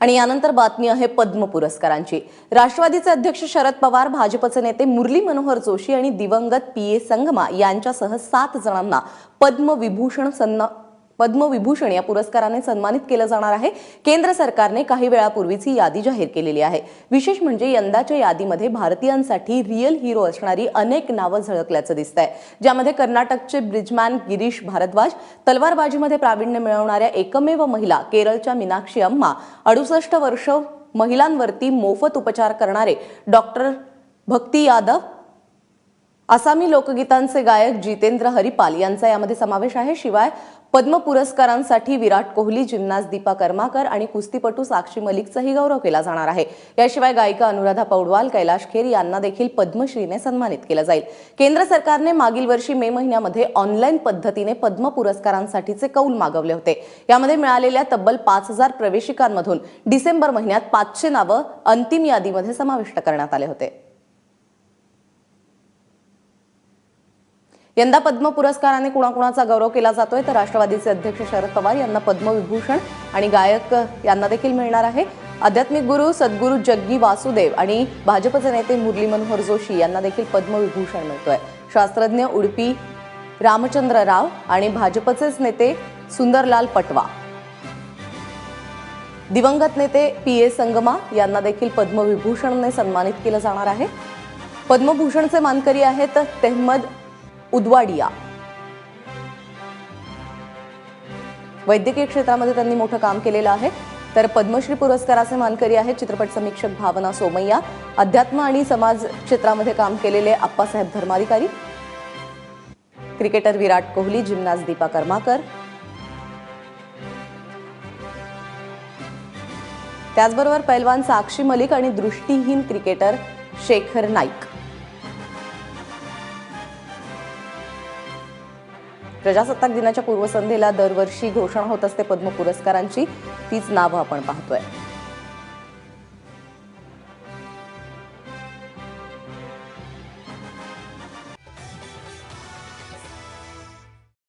आणि यानंतर बातमी आहे पद्म पुरस्कारांची। राष्ट्रवादीचे अध्यक्ष शरद पवार, भाजपचे नेते मुरली मनोहर जोशी आणि दिवंगत पीए संगमा यांच्यासह 7 जणांना पद्मविभूषण या पुरस्काराने सन्मानित केलं जाणार आहे। केंद्र सरकारने काही वेळापूर्वीच ही यादी जाहीर केलेली आहे। विशेष म्हणजे यंदाच्या यादीमध्ये भारतीयांसाठी रिअल हिरो असणारी अनेक नावं झळकल्याचं दिसतंय, ज्यामध्ये कर्नाटकचे ब्रिजमॅन गिरीश भारद्वाज, तलवारबाजीमध्ये प्रावीण्य मिळवणाऱ्या एकमेव महिला केरळच्या मीनाक्षी अम्मा, 68 वर्ष महिलांवरती मोफत उपचार करणारे डॉक्टर भक्ती यादव, आसामी लोकगीतांचे गायक जितेंद्र हरिपाल यांचा यामध्ये समावेश आहे। शिवाय पद्म पुरस्कारांसाठी विराट कोहली, जिम्नास्ट दीपा कर्माकर आणि कुस्तीपटू साक्षी मलिकचाही गौरव केला जाणार आहे। याशिवाय गायिका अनुराधा पौडवाल, कैलाश खेर यांना देखील पद्मश्रीने सन्मानित केलं जाईल। केंद्र सरकारने मागील वर्षी मे महिन्यामध्ये ऑनलाईन पद्धतीने पद्म पुरस्कारांसाठीचे कौल मागवले होते। यामध्ये मिळालेल्या तब्बल 5000 प्रवेशिकांमधून डिसेंबर महिन्यात 500 नावं अंतिम यादीमध्ये समाविष्ट करण्यात आले होते। यंदा पद्म पुरस्काराने कुणाकुणाचा गौरव केला जातोय तर राष्ट्रवादीचे अध्यक्ष शरद पवार यांना पद्मविभूषण आणि गायक यांना देखील मिळणार आहे। आध्यात्मिक गुरु सद्गुरू जग्गी वासुदेव आणि भाजपचे नेते मुरली मनोहर जोशी यांना देखील पद्मविभूषण मिळतोय। शास्त्रज्ञ उडुपी रामचंद्र राव आणि भाजपचेच नेते सुंदरलाल पटवा, दिवंगत नेते पीए संगमा यांना देखील पद्मविभूषणने सन्मानित केलं जाणार आहे। पद्मभूषणचे मानकरी आहेत तेहमद उदवाडिया। वैद्यकीय क्षेत्रामध्ये त्यांनी मोठं काम केलेलं आहे। तर पद्मश्री पुरस्काराचे मानकरी आहेत चित्रपट समीक्षक भावना सोमय्या, अध्यात्म आणि समाज क्षेत्रामध्ये काम केलेले आप्पासाहेब धर्माधिकारी, क्रिकेटर विराट कोहली, जिम्नास्ट दीपा कर्माकर, त्याचबरोबर पैलवान साक्षी मलिक आणि दृष्टीहीन क्रिकेटर शेखर नाईक। प्रजासत्ताक दिनाच्या पूर्वसंध्येला दरवर्षी घोषणा होत असते पद्म पुरस्कारांची, तीच नावं आपण पाहतोय।